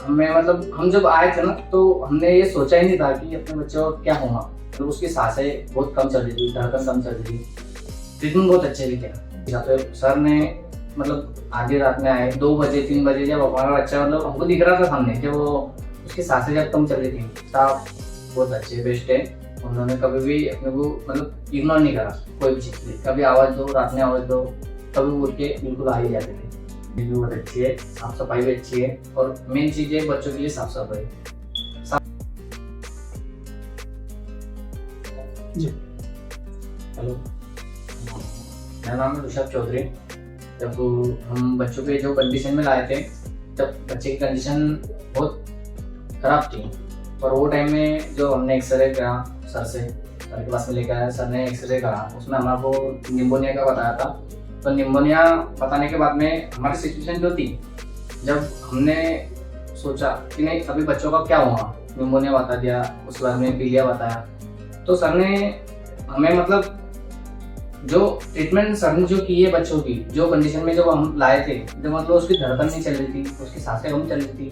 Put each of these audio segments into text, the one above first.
हमें मतलब हम जब आए थे ना तो हमने ये सोचा ही नहीं था कि अपने बच्चे को क्या होगा। तो उसकी सांसें बहुत कम चल रही थी, धड़कन कम चल रही थी। ट्रीटमेंट बहुत अच्छे से किया। तो सर ने मतलब आधी रात में आए 2 बजे 3 बजे, जब हमारा बच्चा मतलब हमको दिख रहा था सामने कि वो उसकी सांसें जब कम चल रही थी। स्टाफ बहुत अच्छे बेस्ट है, उन्होंने कभी भी अपने को मतलब इग्नोर नहीं करा कोई भी चीज़ के लिए। कभी आवाज़ दो, रात में आवाज़ दो, कभी उठ के बिल्कुल आ ही जाते थे। ये भी बहुत अच्छी है, साफ सफाई भी अच्छी है, और मेन चीज़ है बच्चों के लिए साफ सफाई। जी। हेलो, मेरा नाम है ऋषभ चौधरी। जब हम बच्चों के जो कंडीशन में लाए थे, जब बच्चे की कंडीशन बहुत खराब थी, और वो टाइम में जो हमने एक्सरे करा सर से, सर के पास में लेकर आया, सर ने एक्सरे करा, उसमें हमारे को निमोनिया का बताया था। तो निमोनिया बताने के बाद में हमारी सिचुएशन जो थी, जब हमने सोचा कि नहीं अभी बच्चों का क्या हुआ, निमोनिया बता दिया, उसके बाद में पीलिया बताया, तो सर ने हमें मतलब जो ट्रीटमेंट सर ने जो की है बच्चों की जो कंडीशन में जब हम लाए थे, जब मतलब उसकी धड़कन नहीं चल रही थी, उसकी सांसें कम चल रही थी,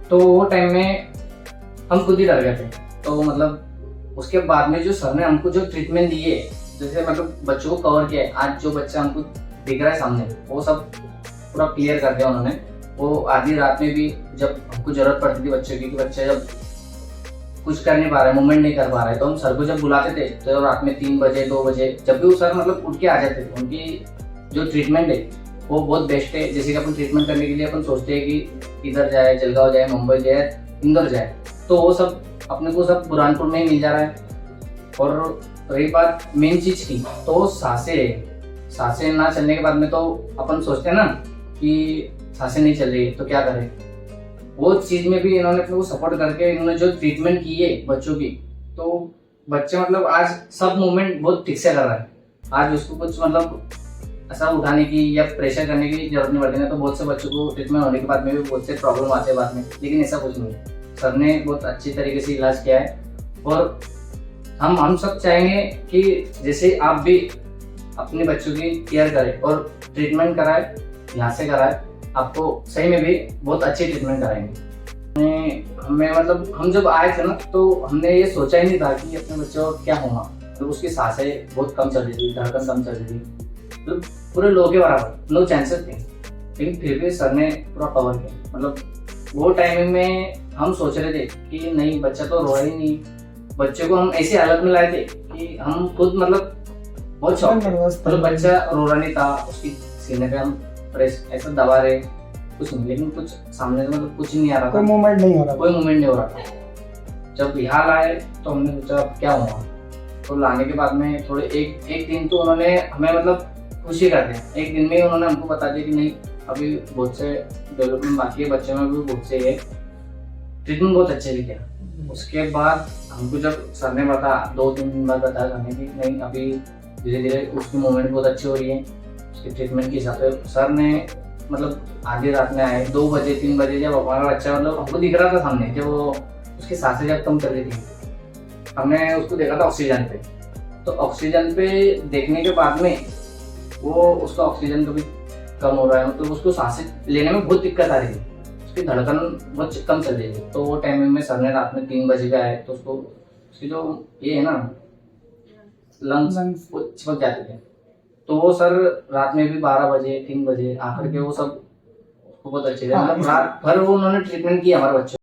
तो वो टाइम में हम खुद ही डर गए थे। तो मतलब उसके बाद में जो सर ने हमको जो ट्रीटमेंट दिए, जैसे मतलब बच्चों को कवर किया है, आज जो बच्चा हमको दिख रहा है सामने, वो सब पूरा क्लियर कर दिया उन्होंने। वो आधी रात में भी जब हमको जरूरत पड़ती थी बच्चे की, कि बच्चा जब कुछ कर नहीं पा रहा है, मूवमेंट नहीं कर पा रहा है, तो हम सर को जब बुलाते थे तो रात में 3 बजे 2 बजे जब भी वो सर मतलब उठ के आ जाते थे। उनकी जो ट्रीटमेंट है वो बहुत बेस्ट है। जैसे कि अपन ट्रीटमेंट करने के लिए अपन सोचते हैं कि इधर जाए, जलगांव जाए, मुंबई जाए, इंदौर जाए, तो वो सब अपने को सब बुरहानपुर में ही मिल जा रहा है। और रही बात मेन चीज की, तो सांसें ना चलने के बाद में तो अपन सोचते हैं ना कि सांसें नहीं चल रही तो क्या करें। वो चीज में भी इन्होंने अपने को सपोर्ट करके इन्होंने जो ट्रीटमेंट की है बच्चों की, तो बच्चे मतलब आज सब मूवमेंट बहुत ठीक से कर रहा है। आज उसको कुछ मतलब ऐसा उठाने की या प्रेशर करने की जरूरत नहीं पड़ती है। तो बहुत से बच्चों को ट्रीटमेंट होने के बाद में भी बहुत से प्रॉब्लम आते हैं बाद में, लेकिन ऐसा कुछ नहीं। सर ने बहुत अच्छी तरीके से इलाज किया है, और हम सब चाहेंगे कि जैसे आप भी अपने बच्चों की केयर करें और ट्रीटमेंट कराएं, यहाँ से कराएं, आपको सही में भी बहुत अच्छी ट्रीटमेंट कराएंगे। हमें मतलब हम जब आए थे ना तो हमने ये सोचा ही नहीं था कि अपने बच्चे को क्या होगा। तो उसकी सांसें बहुत कम चल रही थी, धड़कन कम चल रही थी, तो पूरे लो के बराबर, नो चांसेस थे, लेकिन फिर भी सर ने पूरा कवर किया। मतलब वो टाइमिंग में हम सोच रहे थे कि नहीं बच्चा तो रोया ही नहीं। बच्चे को हम ऐसी हालत में लाए थे कि हम खुद मतलब बहुत शौक थे। मतलब बच्चा रो रहा नहीं था, उसकी सीने पे हम प्रेस ऐसा दबा रहे कुछ नहीं, लेकिन कुछ सामने से मतलब कुछ नहीं आ रहा था, कोई मूवमेंट नहीं हो रहा, कोई मूवमेंट नहीं हो रहा था। जब यहाँ लाए तो हमने सोचा क्या हुआ। तो लाने के बाद में थोड़े एक दिन तो उन्होंने हमें मतलब खुशी कर दिया। एक दिन में ही उन्होंने हमको बता दिया कि नहीं अभी बहुत से डेवलपमेंट बाकी है, बच्चे में भी बहुत से है, ट्रीटमेंट बहुत अच्छे से किया। उसके बाद हमको जब सर ने बता 2-3 दिन बाद बताया हमें कि नहीं अभी धीरे धीरे उसकी मूवमेंट बहुत अच्छी हो रही है, उसके ट्रीटमेंट के हिसाब से सर ने मतलब आधी रात में आए 2 बजे 3 बजे, जब हमारा बच्चा मतलब हमको दिख रहा था सामने कि वो उसकी सांसें जब कम चल रही थी, हमने उसको देखा था ऑक्सीजन पे। तो ऑक्सीजन पे देखने के बाद में वो उसका ऑक्सीजन कभी कम हो रहा है, मतलब उसको सांसें लेने में बहुत दिक्कत आ रही थी, उसकी धड़कन बहुत कम चल रही थी। तो वो टाइमिंग में सर ने रात में 3 बजे का आए, तो उसको उसकी जो ये है ना लंग्स वो चिपक जाते थे। तो वो सर रात में भी 12 बजे 3 बजे आकर के वो सब बहुत अच्छे थे। मतलब रात भर वो उन्होंने ट्रीटमेंट किया हमारे बच्चों।